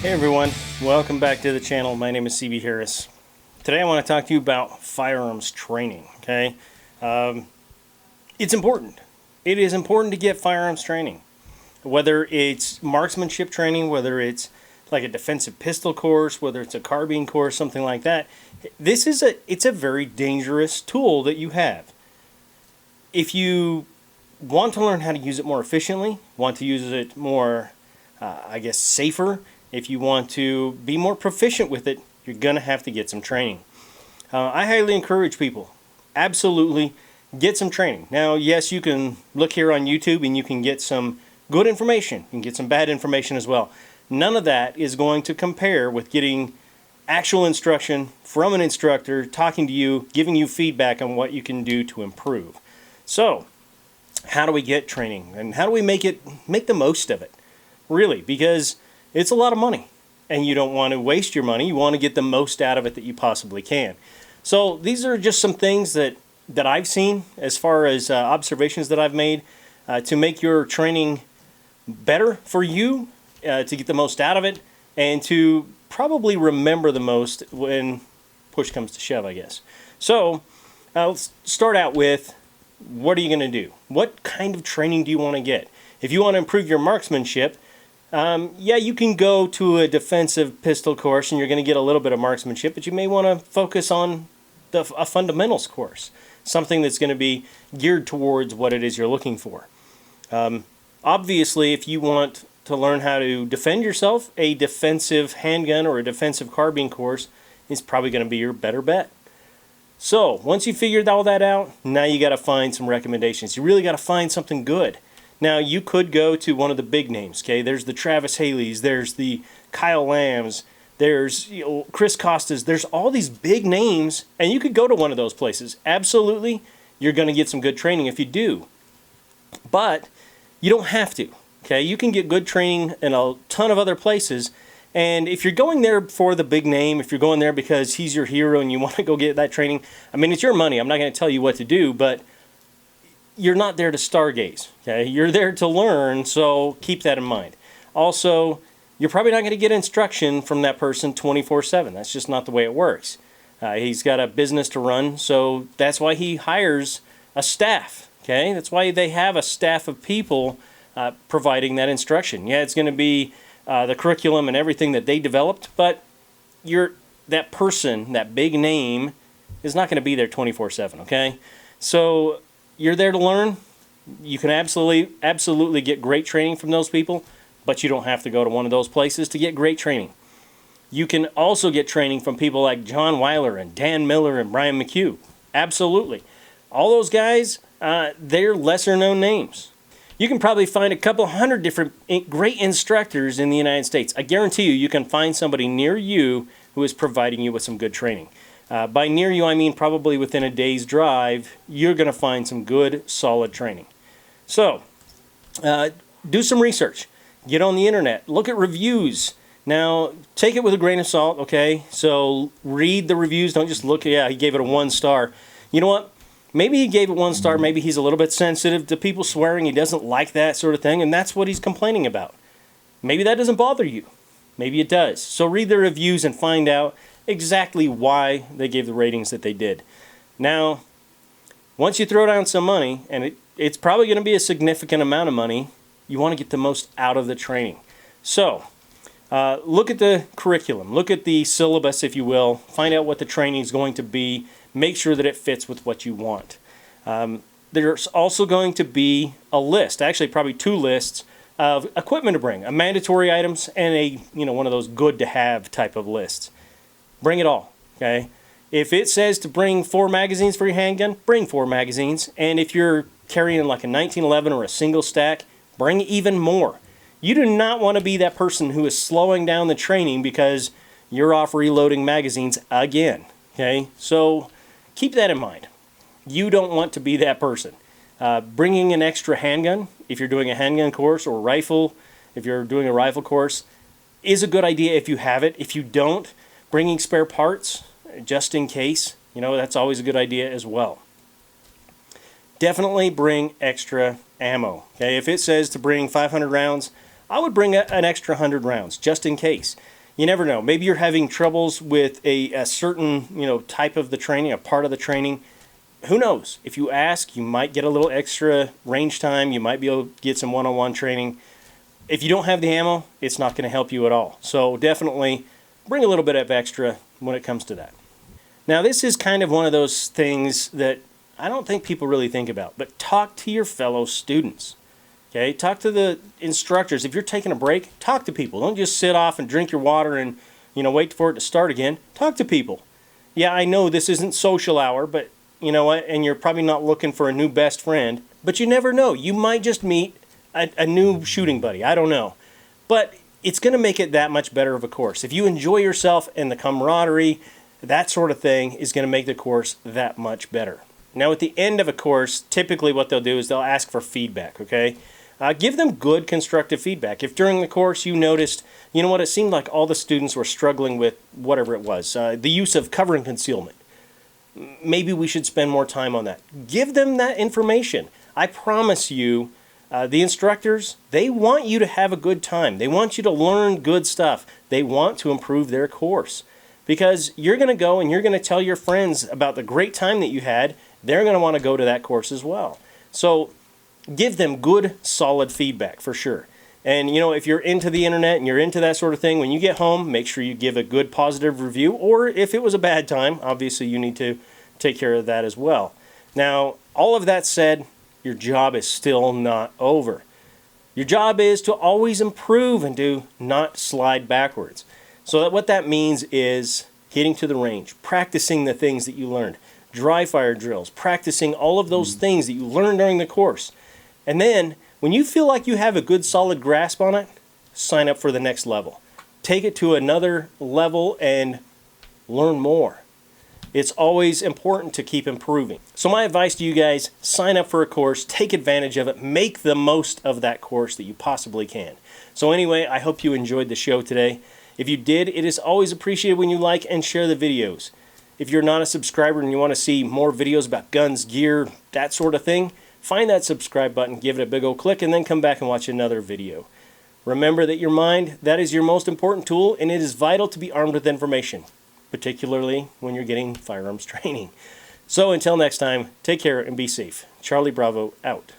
Hey everyone, welcome back to the channel. My name is CB Harris. Today I want to talk to you about firearms training, okay? It's important. It is important to get firearms training. Whether it's marksmanship training, whether it's like a defensive pistol course, whether it's a carbine course, something like that. It's a very dangerous tool that you have. If you want to learn how to use it more efficiently, want to use it more, safer, if you want to be more proficient with it, you're going to have to get some training. I highly encourage people, absolutely, get some training. Now, yes, you can look here on YouTube and you can get some good information. You can get some bad information as well. None of that is going to compare with getting actual instruction from an instructor, talking to you, giving you feedback on what you can do to improve. So, how do we get training? And how do we make the most of it? Really, because it's a lot of money, and you don't want to waste your money. You want to get the most out of it that you possibly can. So these are just some things that I've seen as far as observations that I've made to make your training better for you, to get the most out of it, and to probably remember the most when push comes to shove, I guess. So let's start out with, what are you going to do? What kind of training do you want to get? If you want to improve your marksmanship, you can go to a defensive pistol course and you're going to get a little bit of marksmanship, but you may want to focus on a fundamentals course, something that's going to be geared towards what it is you're looking for. Obviously, if you want to learn how to defend yourself, a defensive handgun or a defensive carbine course is probably going to be your better bet. So, once you figured all that out, now you got to find some recommendations. You really got to find something good. Now, you could go to one of the big names, okay? There's the Travis Haleys, there's the Kyle Lambs, there's Chris Costas, there's all these big names, and you could go to one of those places. Absolutely, you're going to get some good training if you do. But you don't have to, okay? You can get good training in a ton of other places, and if you're going there for the big name, if you're going there because he's your hero and you want to go get that training, I mean, it's your money. I'm not going to tell you what to do, but you're not there to stargaze, okay? You're there to learn, so keep that in mind. Also, you're probably not going to get instruction from that person 24/7. That's just not the way it works. He's got a business to run, so that's why he hires a staff, okay? That's why they have a staff of people providing that instruction. Yeah, it's going to be the curriculum and everything that they developed, but that person, that big name, is not going to be there 24/7, okay? So you're there to learn. You can absolutely get great training from those people, but you don't have to go to one of those places to get great training. You can also get training from people like John Weiler and Dan Miller and Brian McHugh. Absolutely. All those guys, they're lesser known names. You can probably find a couple hundred different great instructors in the United States. I guarantee you can find somebody near you who is providing you with some good training. By near you, I mean probably within a day's drive, you're going to find some good, solid training. So, do some research. Get on the internet. Look at reviews. Now, take it with a grain of salt, okay? So, read the reviews. Don't just look, he gave it a 1 star. You know what? Maybe he gave it 1 star. Maybe he's a little bit sensitive to people swearing. He doesn't like that sort of thing, and that's what he's complaining about. Maybe that doesn't bother you. Maybe it does. So, read the reviews and find out exactly why they gave the ratings that they did. Now, once you throw down some money, and it's probably going to be a significant amount of money, you want to get the most out of the training. So, look at the curriculum. Look at the syllabus, if you will. Find out what the training is going to be. Make sure that it fits with what you want. There's also going to be a list, actually probably 2 lists, of equipment to bring, a mandatory items and one of those good to have type of lists. Bring it all, okay? If it says to bring 4 magazines for your handgun, bring 4 magazines. And if you're carrying like a 1911 or a single stack, bring even more. You do not want to be that person who is slowing down the training because you're off reloading magazines again, okay? So keep that in mind. You don't want to be that person. Bringing an extra handgun, if you're doing a handgun course, or rifle, if you're doing a rifle course, is a good idea if you have it. If you don't, bringing spare parts, just in case, that's always a good idea as well. Definitely bring extra ammo. Okay, if it says to bring 500 rounds, I would bring an extra 100 rounds, just in case. You never know. Maybe you're having troubles with a certain, type of the training, a part of the training. Who knows? If you ask, you might get a little extra range time. You might be able to get some one-on-one training. If you don't have the ammo, it's not going to help you at all. So definitely bring a little bit of extra when it comes to that. Now, this is kind of one of those things that I don't think people really think about, but talk to your fellow students. Okay, talk to the instructors. If you're taking a break, talk to people. Don't just sit off and drink your water and, wait for it to start again. Talk to people. Yeah, I know this isn't social hour, but you know what? And you're probably not looking for a new best friend, but you never know. You might just meet a new shooting buddy. I don't know. But it's going to make it that much better of a course. If you enjoy yourself and the camaraderie, that sort of thing is going to make the course that much better. Now, at the end of a course, typically what they'll do is they'll ask for feedback, okay? Give them good constructive feedback. If during the course you noticed, it seemed like all the students were struggling with whatever it was, the use of cover and concealment. Maybe we should spend more time on that. Give them that information. I promise you, the instructors, they want you to have a good time. They want you to learn good stuff. They want to improve their course. Because you're going to go and you're going to tell your friends about the great time that you had. They're going to want to go to that course as well. So give them good, solid feedback for sure. And, if you're into the internet and you're into that sort of thing, when you get home, make sure you give a good, positive review. Or if it was a bad time, obviously you need to take care of that as well. Now, all of that said, your job is still not over. Your job is to always improve and do not slide backwards. So what that means is getting to the range, practicing the things that you learned, dry fire drills, practicing all of those things that you learned during the course. And then, when you feel like you have a good solid grasp on it, sign up for the next level. Take it to another level and learn more. It's always important to keep improving. So my advice to you guys, sign up for a course, take advantage of it, make the most of that course that you possibly can. So anyway, I hope you enjoyed the show today. If you did, it is always appreciated when you like and share the videos. If you're not a subscriber and you want to see more videos about guns, gear, that sort of thing, find that subscribe button, give it a big old click, and then come back and watch another video. Remember that your mind, that is your most important tool, and it is vital to be armed with information, particularly when you're getting firearms training. So until next time, take care and be safe. Charlie Bravo out.